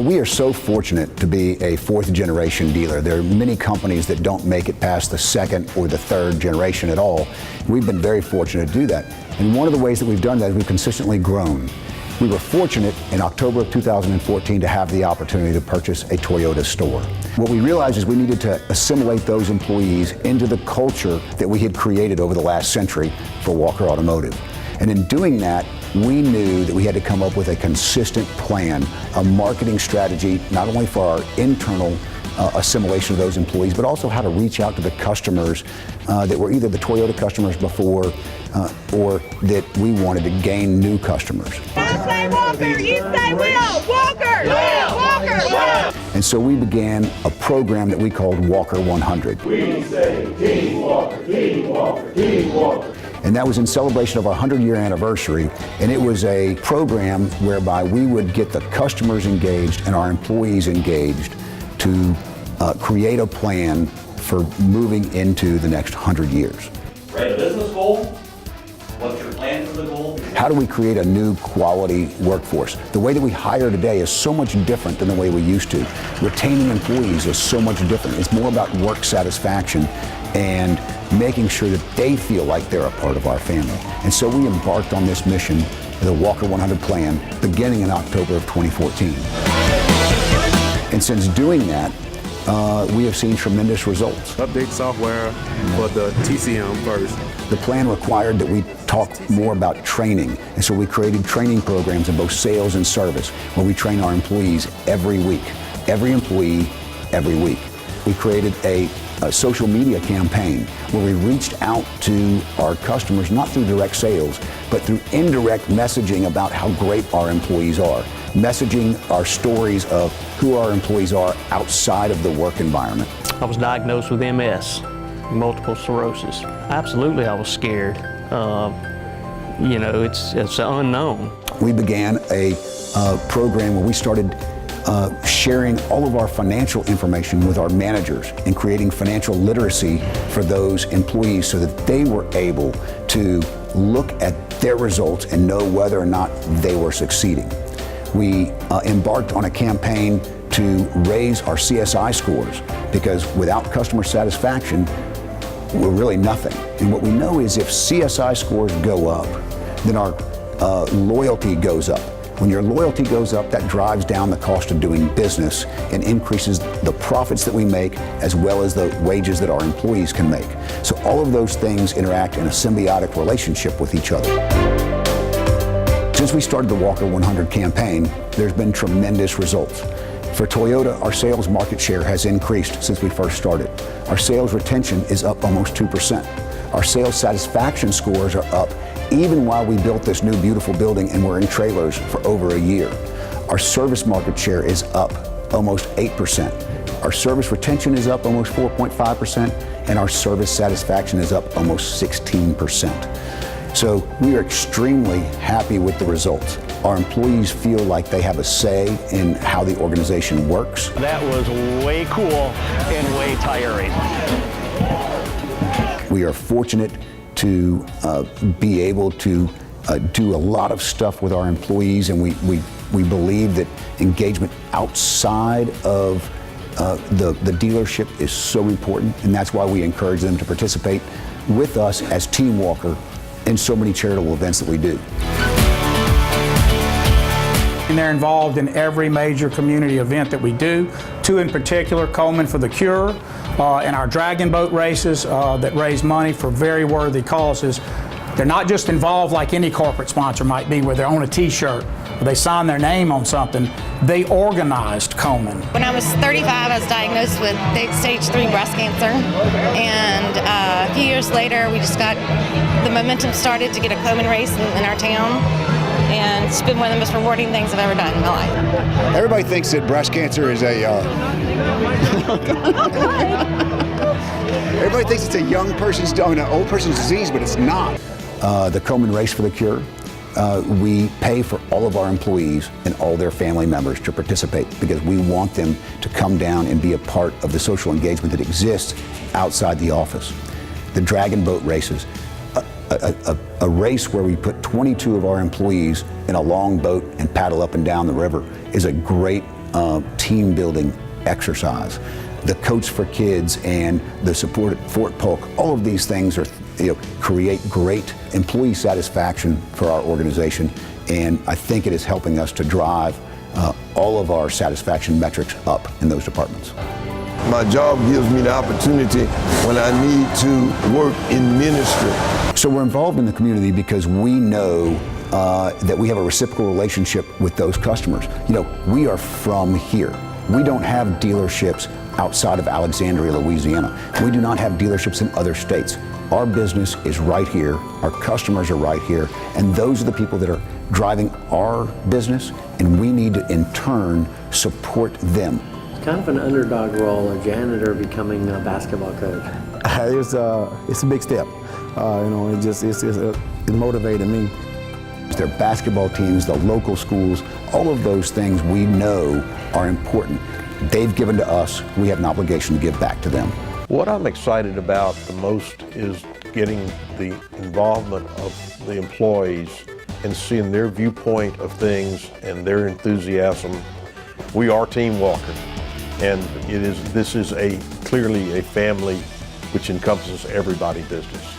We are so fortunate to be a fourth generation dealer. There are many companies that don't make it past the second or the third generation at all. We've been very fortunate to do that. And one of the ways that we've done that is we've consistently grown. We were fortunate in October of 2014 to have the opportunity to purchase a Toyota store. What we realized is we needed to assimilate those employees into the culture that we had created over the last century for Walker Automotive. And in doing that, we knew that we had to come up with a consistent plan, a marketing strategy, not only for our internal assimilation of those employees, but also how to reach out to the customers that were either the Toyota customers before or that we wanted to gain new customers. I say Walker, you say Will, Walker, Will, Walker, Will. And so we began a program that we called Walker 100. We say Team Walker, Team Walker, Team Walker. And that was in celebration of our 100-year anniversary. And it was a program whereby we would get the customers engaged and our employees engaged to create a plan for moving into the next 100 years. Write a business goal. What's your plan for the goal? How do we create a new quality workforce? The way that we hire today is so much different than the way we used to. Retaining employees is so much different. It's more about work satisfaction and making sure that they feel like they're a part of our family. And so we embarked on this mission, the Walker 100 plan, beginning in October of 2014. And since doing that, we have seen tremendous results. Update software for the TCM first. The plan required that we talk more about training, and so we created training programs in both sales and service, where we train our employees every week, every employee, every week. We created a social media campaign where we reached out to our customers, not through direct sales, but through indirect messaging about how great our employees are, messaging our stories of who our employees are outside of the work environment. I was diagnosed with MS, multiple sclerosis. Absolutely, I was scared. It's the unknown. We began a program where we started sharing all of our financial information with our managers and creating financial literacy for those employees so that they were able to look at their results and know whether or not they were succeeding. We embarked on a campaign to raise our CSI scores, because without customer satisfaction, we're really nothing. And what we know is if CSI scores go up, then our loyalty goes up. When your loyalty goes up, that drives down the cost of doing business and increases the profits that we make, as well as the wages that our employees can make. So all of those things interact in a symbiotic relationship with each other. Since we started the Walker 100 campaign, there's been tremendous results. For Toyota, our sales market share has increased since we first started. Our sales retention is up almost 2%. Our sales satisfaction scores are up even while we built this new beautiful building and we're in trailers for over a year. Our service market share is up almost 8%. Our service retention is up almost 4.5%, and our service satisfaction is up almost 16%. So we are extremely happy with the results. Our employees feel like they have a say in how the organization works. That was way cool and way tiring. We are fortunate to be able to do a lot of stuff with our employees, and we believe that engagement outside of the dealership is so important, and that's why we encourage them to participate with us as Team Walker in so many charitable events that we do. And they're involved in every major community event that we do. Two in particular, Coleman for the Cure, and our Dragon Boat races that raise money for very worthy causes. They're not just involved like any corporate sponsor might be, where they're on a t-shirt, or they sign their name on something. They organized Coleman. When I was 35, I was diagnosed with stage 3 breast cancer, and a few years later, we just got the momentum started to get a Coleman race in our town. And it's been one of the most rewarding things I've ever done in my life. Everybody thinks that breast cancer is everybody thinks it's a young person's, an old person's disease, but it's not. The Coleman Race for the Cure, we pay for all of our employees and all their family members to participate, because we want them to come down and be a part of the social engagement that exists outside the office. The Dragon Boat races, a race where we put 22 of our employees in a long boat and paddle up and down the river, is a great team building exercise. The Coach for Kids and the support at Fort Polk, all of these things are, create great employee satisfaction for our organization, and I think it is helping us to drive all of our satisfaction metrics up in those departments. My job gives me the opportunity when I need to work in ministry. So we're involved in the community because we know that we have a reciprocal relationship with those customers. We are from here. We don't have dealerships outside of Alexandria, Louisiana. We do not have dealerships in other states. Our business is right here, our customers are right here, and those are the people that are driving our business, and we need to, in turn, support them. It's kind of an underdog role, a janitor becoming a basketball coach. It's a big step. It motivated me. Their basketball teams, the local schools, all of those things we know are important. They've given to us, we have an obligation to give back to them. What I'm excited about the most is getting the involvement of the employees and seeing their viewpoint of things and their enthusiasm. We are Team Walker, and this is clearly a family which encompasses everybody business.